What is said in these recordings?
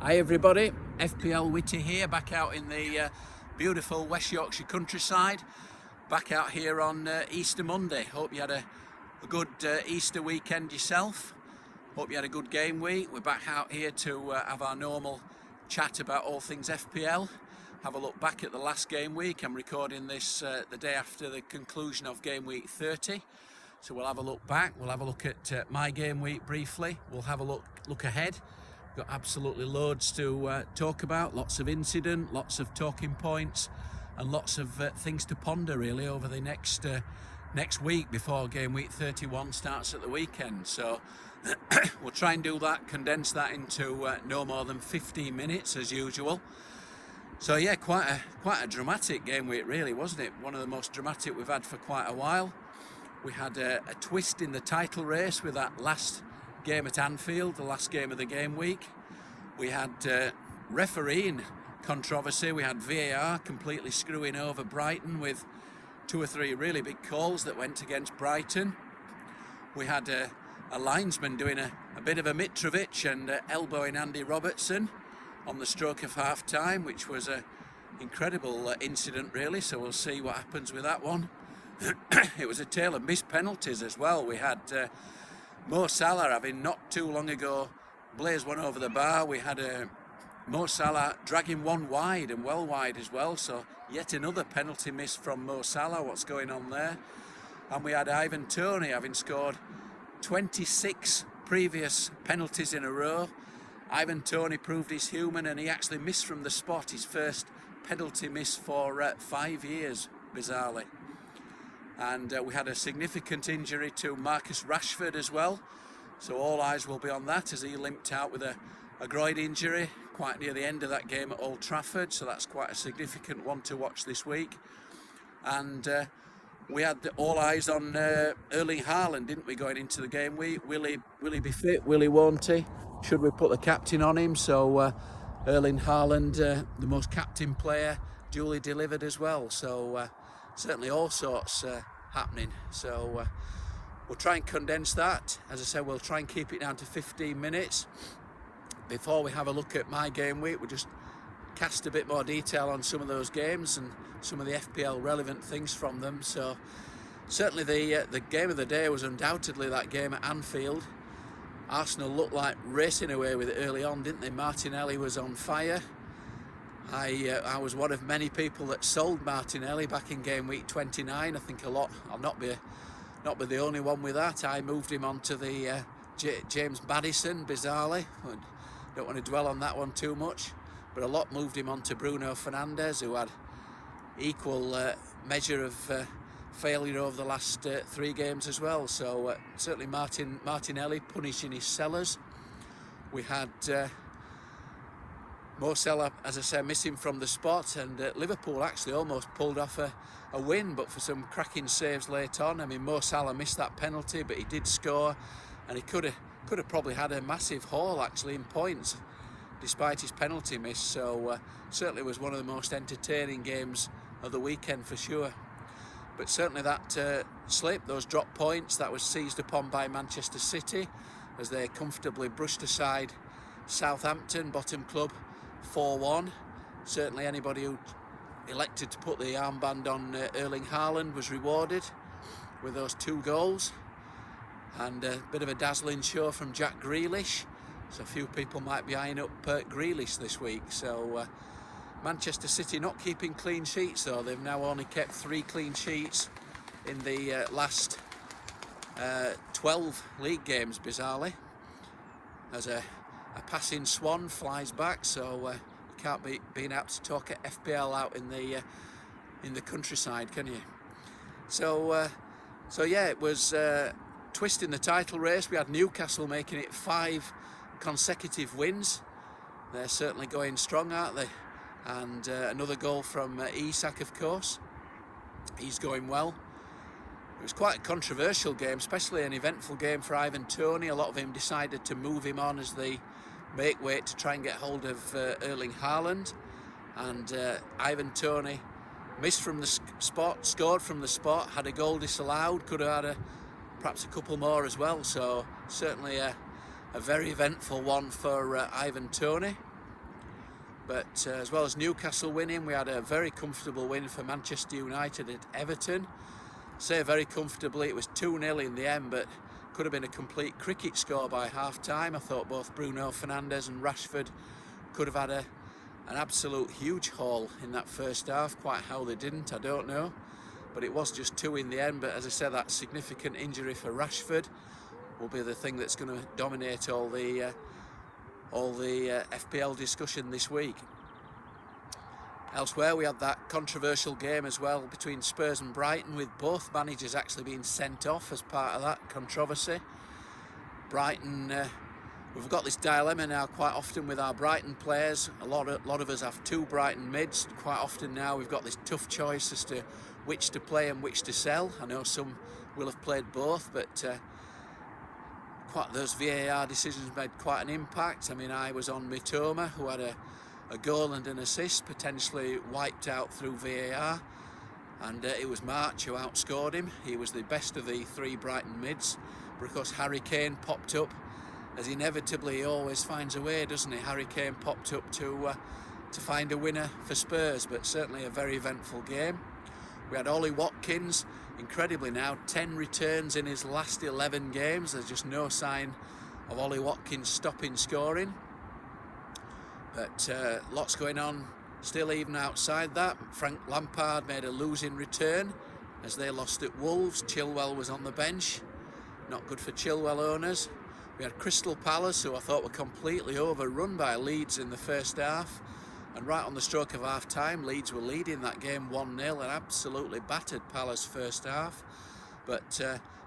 Hi everybody, FPL Witty here, back out in the beautiful West Yorkshire countryside, back out here on Easter Monday. Hope you had a good Easter weekend yourself. Hope you had a good game week. We're back out here to have our normal chat about all things FPL. Have a look back at the last game week. I'm recording this the day after the conclusion of game week 30. So we'll have a look back, we'll have a look at my game week briefly, we'll have a look ahead. Got absolutely loads to talk about, lots of incident, lots of talking points and lots of things to ponder really over the next week before game week 31 starts at the weekend. So we'll try and do that, condense that into no more than 15 minutes as usual. So yeah, quite a dramatic game week really, wasn't it? One of the most dramatic we've had for quite a while. We had a twist in the title race with that last game at Anfield, the last game of the game week. We had refereeing controversy. We had VAR completely screwing over Brighton with 2 or 3 really big calls that went against Brighton. We had a linesman doing a bit of a Mitrovic and elbowing Andy Robertson on the stroke of half time, which was an incredible incident really, so we'll see what happens with that one. It was a tale of missed penalties as well. We had Mo Salah having not too long ago blazed one over the bar. We had Mo Salah dragging one wide and well wide as well, so yet another penalty miss from Mo Salah. What's going on there? And we had Ivan Toney having scored 26 previous penalties in a row. Ivan Toney proved he's human and he actually missed from the spot, his first penalty miss for 5 years, bizarrely. And we had a significant injury to Marcus Rashford as well, so all eyes will be on that as he limped out with a groin injury quite near the end of that game at Old Trafford, so that's quite a significant one to watch this week. And we had all eyes on Erling Haaland, didn't we, going into the game week? Will he be fit? Will he, won't he? Should we put the captain on him? So Erling Haaland, the most captain player, duly delivered as well, so certainly all sorts happening. So we'll try and condense that. As I said, we'll try and keep it down to 15 minutes. Before we have a look at my game week, we'll just cast a bit more detail on some of those games and some of the FPL relevant things from them. So certainly the game of the day was undoubtedly that game at Anfield. Arsenal looked like racing away with it early on, didn't they? Martinelli was on fire. I was one of many people that sold Martinelli back in game week 29. I think a lot. I'll not be the only one with that. I moved him onto the James Maddison, bizarrely. I don't want to dwell on that one too much, but a lot moved him onto Bruno Fernandes, who had equal measure of failure over the last 3 games as well. So certainly Martinelli punishing his sellers. We had Mo Salah, as I said, missing from the spot, and Liverpool actually almost pulled off a win, but for some cracking saves late on. I mean, Mo Salah missed that penalty, but he did score, and he could have probably had a massive haul actually in points, despite his penalty miss. So certainly was one of the most entertaining games of the weekend for sure. But certainly that slip, those drop points, that was seized upon by Manchester City as they comfortably brushed aside Southampton, bottom club, 4-1. Certainly anybody who elected to put the armband on Erling Haaland was rewarded with those 2 goals, and a bit of a dazzling show from Jack Grealish. So a few people might be eyeing up Grealish this week. So Manchester City not keeping clean sheets though. They've now only kept 3 clean sheets in the last 12 league games, bizarrely, as a passing swan flies back. So you can't be being apt to talk at FPL out in the countryside, can you? So yeah, it was twist in the title race. We had Newcastle making it 5 consecutive wins. They're certainly going strong, aren't they? And another goal from Isak, of course. He's going well. It was quite a controversial game, especially an eventful game for Ivan Toney. A lot of him decided to move him on as they make weight to try and get hold of Erling Haaland. And Ivan Toney missed from the spot, scored from the spot, had a goal disallowed, could have had perhaps a couple more as well. So certainly a very eventful one for Ivan Toney. But as well as Newcastle winning, we had a very comfortable win for Manchester United at Everton. Say very comfortably, it was 2-0 in the end, but could have been a complete cricket score by half time. I thought both Bruno Fernandes and Rashford could have had an absolute huge haul in that first half. Quite how they didn't, I don't know. But it was just 2 in the end. But as I said, that significant injury for Rashford will be the thing that's going to dominate all the FPL discussion this week. Elsewhere, we had that controversial game as well between Spurs and Brighton, with both managers actually being sent off as part of that controversy. Brighton, we've got this dilemma now quite often with our Brighton players. A lot of us have 2 Brighton mids. Quite often now we've got this tough choice as to which to play and which to sell. I know some will have played both, but those VAR decisions made quite an impact. I mean, I was on Mitoma, who had a goal and an assist, potentially wiped out through VAR, and it was March who outscored him. He was the best of the 3 Brighton mids, but of course Harry Kane popped up, as inevitably always finds a way, doesn't he? Harry Kane popped up to find a winner for Spurs, but certainly a very eventful game. We had Ollie Watkins, incredibly now, 10 returns in his last 11 games. There's just no sign of Ollie Watkins stopping scoring. But lots going on still even outside that. Frank Lampard made a losing return as they lost at Wolves. Chilwell was on the bench. Not good for Chilwell owners. We had Crystal Palace, who I thought were completely overrun by Leeds in the first half. And right on the stroke of half time, Leeds were leading that game 1-0 and absolutely battered Palace first half. But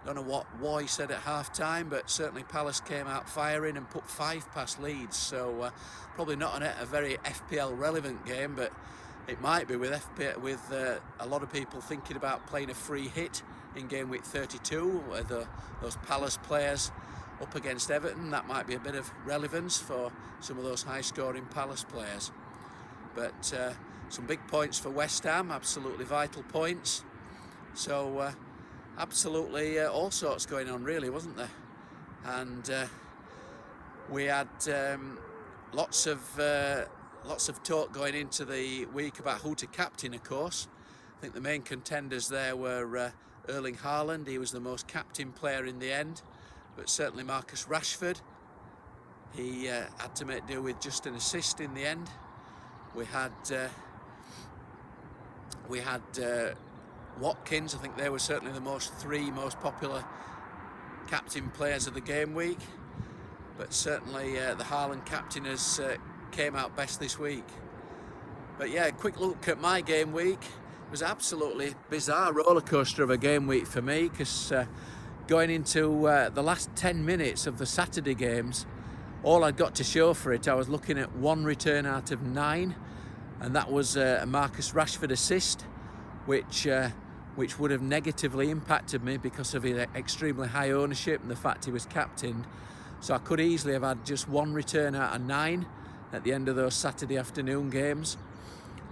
don't know what Roy said at half time, but certainly Palace came out firing and put 5 past Leeds. So probably not a very FPL relevant game, but it might be with a lot of people thinking about playing a free hit in game week 32 with those Palace players up against Everton. That might be a bit of relevance for some of those high scoring Palace players. But some big points for West Ham, absolutely vital points. So absolutely all sorts going on, really, wasn't there? And we had lots of talk going into the week about who to captain, of course. I think the main contenders there were Erling Haaland. He was the most captain player in the end, but certainly Marcus Rashford. He had to make do with just an assist in the end. We had Watkins. I think they were certainly the 3 most popular captain players of the game week, but certainly the Haaland captainers came out best this week. But yeah, a quick look at my game week. It was absolutely bizarre rollercoaster of a game week for me, because going into the last 10 minutes of the Saturday games, all I'd got to show for it, I was looking at 1 return out of 9, and that was a Marcus Rashford assist, which would have negatively impacted me because of his extremely high ownership and the fact he was captained. So I could easily have had just 1 return out of 9 at the end of those Saturday afternoon games.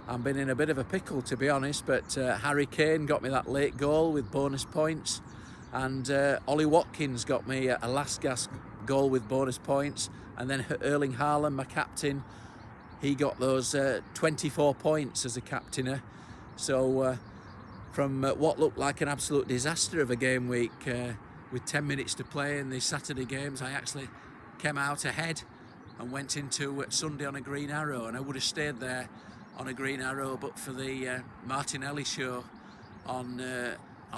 I've been in a bit of a pickle, to be honest, but Harry Kane got me that late goal with bonus points, and Ollie Watkins got me a last gasp goal with bonus points, and then Erling Haaland, my captain, he got those 24 points as a captainer. So from what looked like an absolute disaster of a game week with 10 minutes to play in the Saturday games, I actually came out ahead and went into Sunday on a green arrow, and I would have stayed there on a green arrow but for the Martinelli show on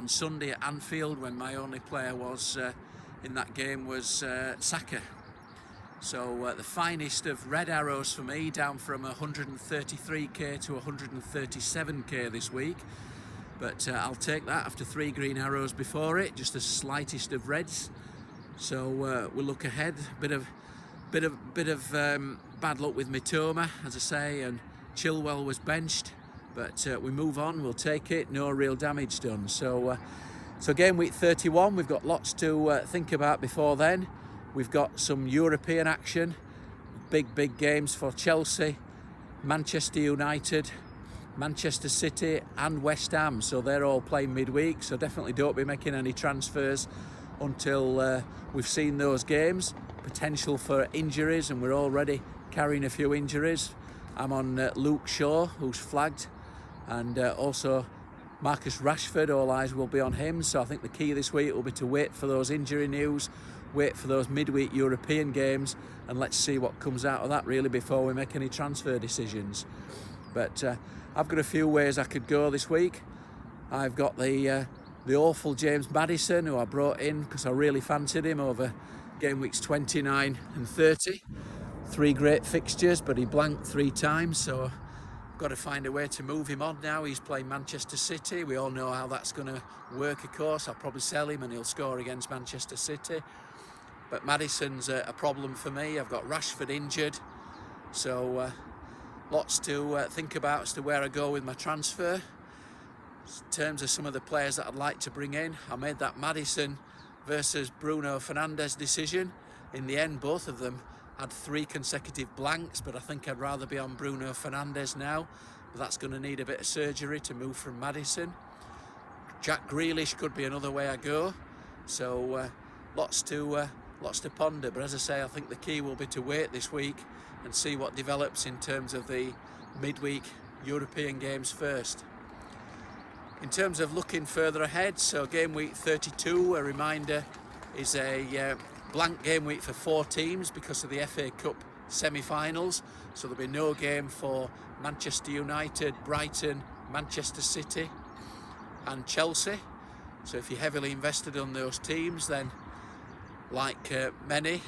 Sunday at Anfield, when my only player was in that game was Saka. So the finest of red arrows for me, down from 133k to 137k this week. But I'll take that after 3 green arrows before it, just the slightest of reds. So we'll look ahead. Bit of bad luck with Mitoma, as I say, and Chilwell was benched. But we move on. We'll take it. No real damage done. So game week 31. We've got lots to think about before then. We've got some European action, big games for Chelsea, Manchester United, Manchester City and West Ham, so they're all playing midweek, so definitely don't be making any transfers until we've seen those games. Potential for injuries, and we're already carrying a few injuries. I'm on Luke Shaw, who's flagged, and also Marcus Rashford. All eyes will be on him. So I think the key this week will be to wait for those injury news, wait for those midweek European games, and let's see what comes out of that really before we make any transfer decisions. But I've got a few ways I could go this week. I've got the awful James Maddison, who I brought in because I really fancied him over game weeks 29 and 30. 3 great fixtures, but he blanked 3 times, so I've got to find a way to move him on now. He's playing Manchester City. We all know how that's going to work, of course. I'll probably sell him and he'll score against Manchester City. But Maddison's a problem for me. I've got Rashford injured, so lots to think about as to where I go with my transfer. In terms of some of the players that I'd like to bring in, I made that Maddison versus Bruno Fernandes decision. In the end, both of them had 3 consecutive blanks, but I think I'd rather be on Bruno Fernandes now. But that's going to need a bit of surgery to move from Maddison. Jack Grealish could be another way I go. So lots to ponder. But as I say, I think the key will be to wait this week and see what develops in terms of the midweek European games first. In terms of looking further ahead, so game week 32, a reminder, is a blank game week for 4 teams because of the FA Cup semi-finals. So there'll be no game for Manchester United, Brighton, Manchester City and Chelsea. So if you're heavily invested on those teams, then like many,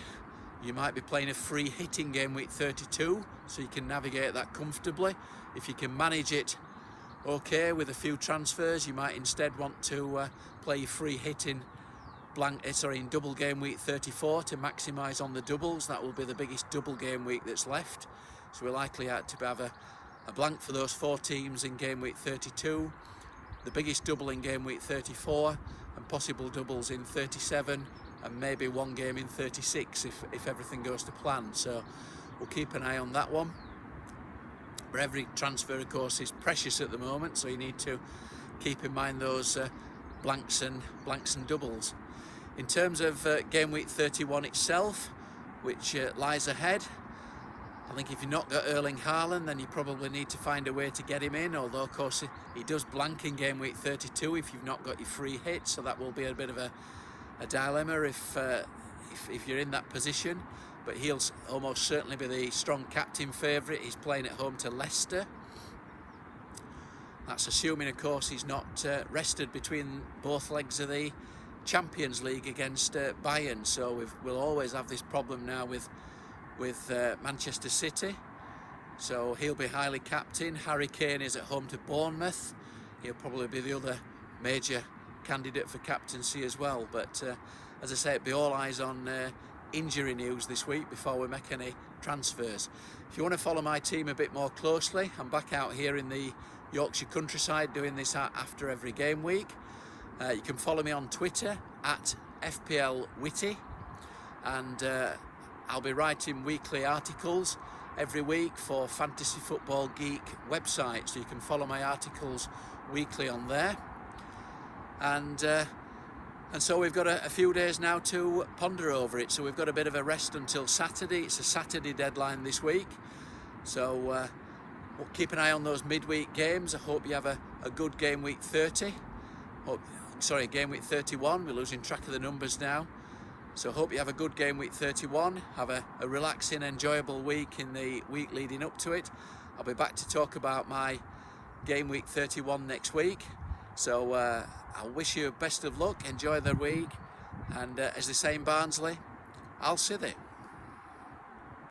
you might be playing a free hit in game week 32, so you can navigate that comfortably. If you can manage it okay with a few transfers, you might instead want to play your free hit in double game week 34 to maximise on the doubles. That will be the biggest double game week that's left. So we're likely to have a blank for those 4 teams in game week 32, the biggest double in game week 34, and possible doubles in 37, and maybe 1 game in 36 if everything goes to plan. So we'll keep an eye on that one. But every transfer, of course, is precious at the moment, so you need to keep in mind those blanks and doubles. In terms of game week 31 itself, which lies ahead, I think if you've not got Erling Haaland, then you probably need to find a way to get him in, although of course he does blank in game week 32 if you've not got your free hit, so that will be a bit of a dilemma if you're in that position. But he'll almost certainly be the strong captain favourite. He's playing at home to Leicester. That's assuming, of course, he's not rested between both legs of the Champions League against Bayern. So we'll always have this problem now with Manchester City. So he'll be highly captain. Harry Kane is at home to Bournemouth. He'll probably be the other major candidate for captaincy as well. But as I say, it'll be all eyes on injury news this week before we make any transfers. If you want to follow my team a bit more closely, I'm back out here in the Yorkshire countryside doing this after every game week. You can follow me on Twitter at FPL Witty, and I'll be writing weekly articles every week for Fantasy Football Geek website, so you can follow my articles weekly on there. And so we've got a few days now to ponder over it. So we've got a bit of a rest until Saturday. It's a Saturday deadline this week. So we'll keep an eye on those midweek games. I hope you have a good game week 30. Game week 31. We're losing track of the numbers now. So hope you have a good game week 31. Have a relaxing, enjoyable week in the week leading up to it. I'll be back to talk about my game week 31 next week. So I wish you best of luck, enjoy the week, and as they say in Barnsley, I'll see thee.